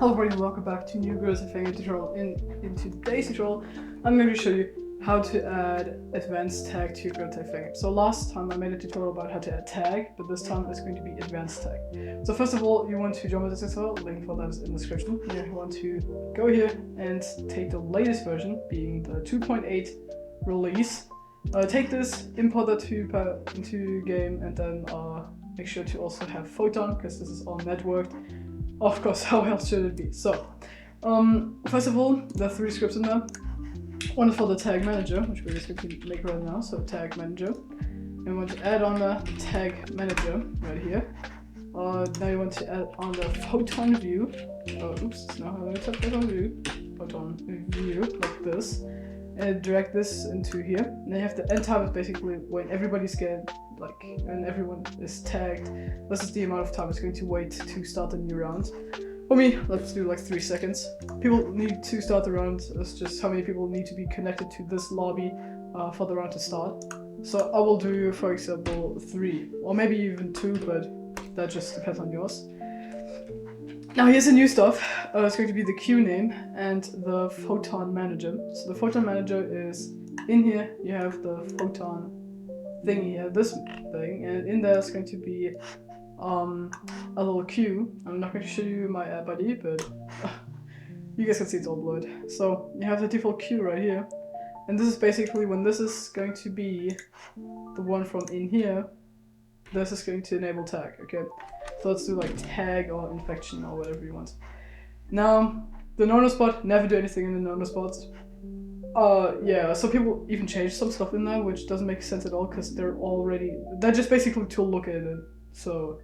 Hello everybody, welcome back to new Gorilla Tag tutorial. In today's tutorial, I'm going to show you how to add advanced tag to your Gorilla Tag. So last time I made a tutorial about how to add tag, but this time it's going to be advanced tag. So first of all, you want to jump into this tutorial, link for that is in the description. You want to go here and take the latest version, being the 2.8 release. Take this, import that into game, and then make sure to also have Photon, because this is all networked. Of course, how else should it be? So, first of all, there are 3 scripts in there. One is for the tag manager, which we're just going to make right now, so tag manager. And we want to add on the tag manager right here. Now you want to add on the photon view. Oops, now how do I type photon view? Photon view, like this. And drag this into here. And then you have the end time is basically when everybody's getting, when everyone is tagged. This is the amount of time it's going to wait to start a new round. For me, let's do like 3 seconds. People need to start the round. That's just how many people need to be connected to this lobby for the round to start. So I will do, for example, 3 or maybe even 2, but that just depends on yours. Now here's the new stuff. It's going to be the queue name and the photon manager. So the photon manager is in here. You have the photon thing here, this thing, and in there is going to be a little queue. I'm not going to show you my app ID, but you guys can see it's all blurred. So you have the default queue right here, and this is basically when this is going to be the one from in here. This is going to enable tag, okay? So let's do like tag or infection or whatever you want. Now, the no-no spot, never do anything in the no-no spots. Yeah, so people even change some stuff in there, which doesn't make sense at all because they're just basically to look at it. So,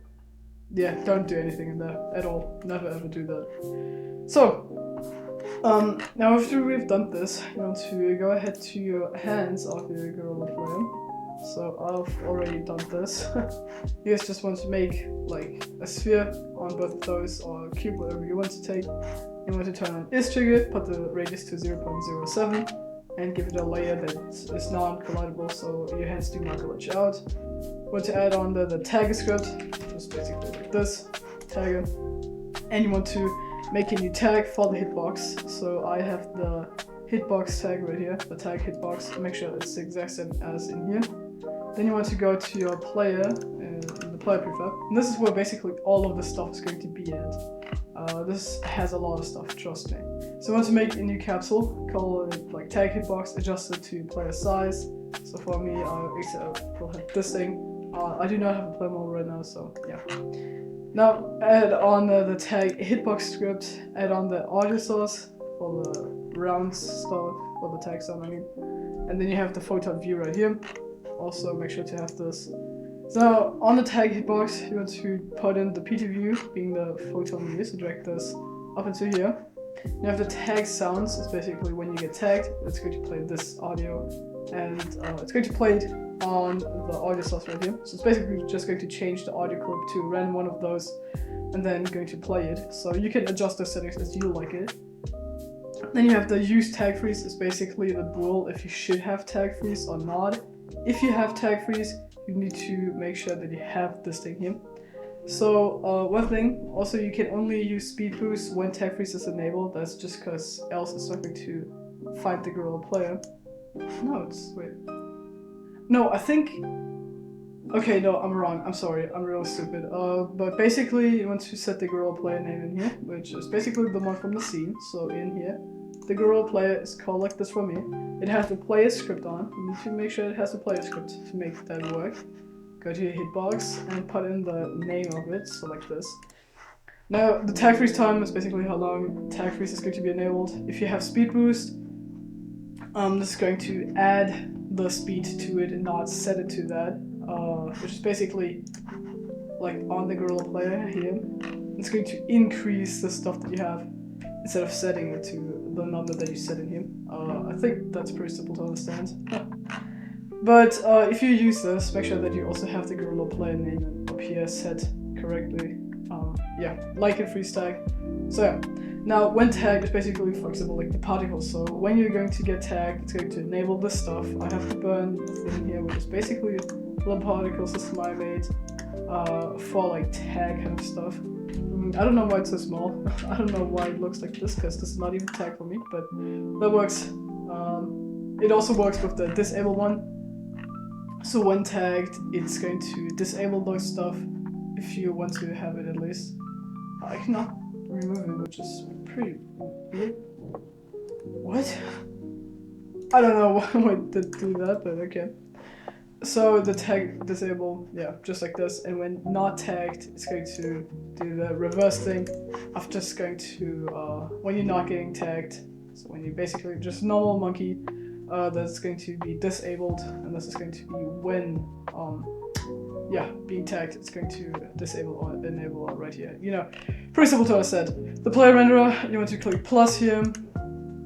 yeah, don't do anything in there at all. Never ever do that. So, now after we've done this, you want to go ahead to your hands of your Gorilla Player. So I've already done this. You guys just want to make like a sphere on both of those, or a cube, whatever you want to take. You want to turn on is trigger, put the radius to 0.07, and give it a layer that is non-collidable, so your hands do not glitch out. You want to add on the tag script, just basically like this, tag, and you want to make a new tag for the hitbox. So I have the hitbox tag right here, the tag hitbox. Make sure it's the exact same as in here. Then you want to go to your player, in the player prefab, and this is where basically all of the stuff is going to be at. This has a lot of stuff, trust me. So you want to make a new capsule, call it like tag hitbox, adjust it to player size. So for me, I will have this thing. I do not have a player mode right now, so yeah. Now add on the tag hitbox script, add on the audio source for the round stuff, for the tag sound I mean. And then you have the photon view right here. Also make sure to have this. So on the tag hitbox, you want to put in the PT view, being the photon view, so drag this up into here. You have the tag sounds, it's basically when you get tagged, it's going to play this audio, and it's going to play it on the audio source right here. So it's basically just going to change the audio clip to a random one of those, and then going to play it. So you can adjust the settings as you like it. Then you have the use tag freeze, is basically the rule if you should have tag freeze or not. If you have tag freeze, you need to make sure that you have this thing here. So one thing, also you can only use speed boost when tag freeze is enabled. That's just because else it's not going to find the Gorilla Player. No, wait. No, I think, okay, no, I'm wrong. I'm sorry, I'm real stupid. But basically you want to set the Gorilla Player name in here, which is basically the one from the scene. So in here, the Gorilla Player is called like this for me. It has the player script on. You need to make sure it has the player script to make that work. Go to your hitbox and put in the name of it, so like this. Now, the tag freeze time is basically how long tag freeze is going to be enabled. If you have speed boost, this is going to add the speed to it and not set it to that, which is basically like on the Gorilla Player here. It's going to increase the stuff that you have instead of setting it to the number that you set in here. I think that's pretty simple to understand. But if you use this, make sure that you also have the Gorilla Player name up here set correctly. Yeah, like and freeze tag. So yeah. Now when tagged is basically, for example, like the particles. So when you're going to get tagged, it's going to enable this stuff. I have to burn the thing here, which is basically a little particle system I made for like tag kind of stuff. I don't know why it's so small. I don't know why it looks like this, because this is not even tagged for me, but that works. It also works with the disable one. So when tagged, it's going to disable those stuff if you want to have it at least. I cannot remove it, which is pretty weird. What? I don't know why it did do that, but okay. So the tag disable, yeah, just like this, and when not tagged, it's going to do the reverse thing of just going to, when you're not getting tagged, so when you're basically just normal monkey, that's going to be disabled, and this is going to be when, yeah, being tagged, it's going to disable or enable right here. You know, pretty simple to understand. The player renderer, you want to click plus here.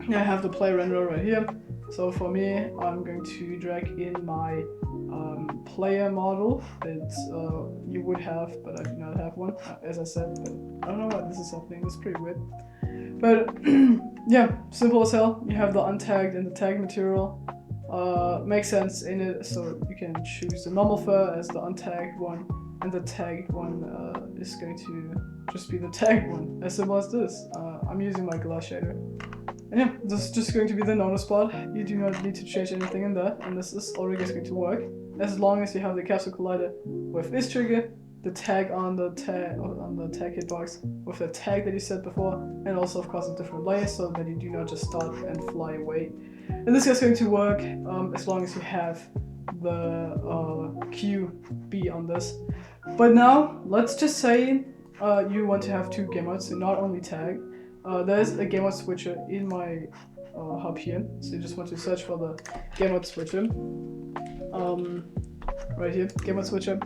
I have the player renderer right here. So for me, I'm going to drag in my player model that you would have, but I do not have one, as I said. But I don't know why this is happening. It's pretty weird. But yeah, simple as hell. You have the untagged and the tagged material. Makes sense in it, so you can choose the normal fur as the untagged one, and the tagged one is going to just be the tagged one. As simple as this. I'm using my glass shader. And yeah, this is just going to be the nano spot. You do not need to change anything in there, and this is already going to work. As long as you have the capsule collider with this trigger, the tag on the tag hitbox with the tag that you set before, and also of course a different layer so that you do not just start and fly away. And this is going to work as long as you have the QB on this. But now let's just say you want to have two game modes, so not only tag. There's a game mode switcher in my hub here, so you just want to search for the game mode switcher. Right here, game mode switcher.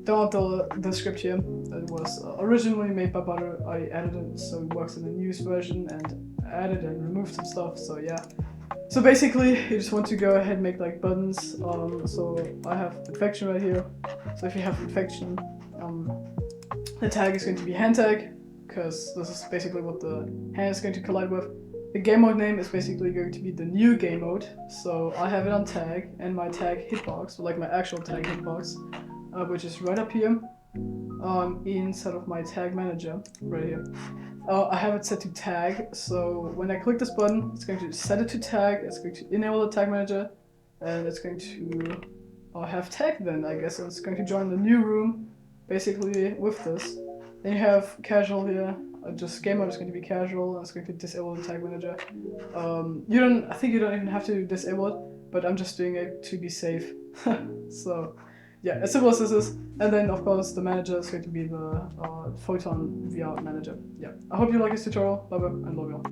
Download the script here. It was originally made by Butter. I added it so it works in the newest version and added and removed some stuff. So yeah. So basically, you just want to go ahead and make like buttons. So I have infection right here. So if you have infection, the tag is going to be hand tag, because this is basically what the hand is going to collide with. The game mode name is basically going to be the new game mode, so I have it on tag, and my tag hitbox, so like my actual tag hitbox, which is right up here, inside of my tag manager, right here. I have it set to tag, so when I click this button, it's going to set it to tag, it's going to enable the tag manager, and it's going to have tag then, I guess, and it's going to join the new room, basically with this. Then you have casual here. Just game mode is going to be casual, and it's going to disable the tag manager. I think you don't even have to disable it, but I'm just doing it to be safe. So yeah, as simple as this is. And then of course the manager is going to be the Photon VR manager. Yeah, I hope you like this tutorial. Bye bye and love you all.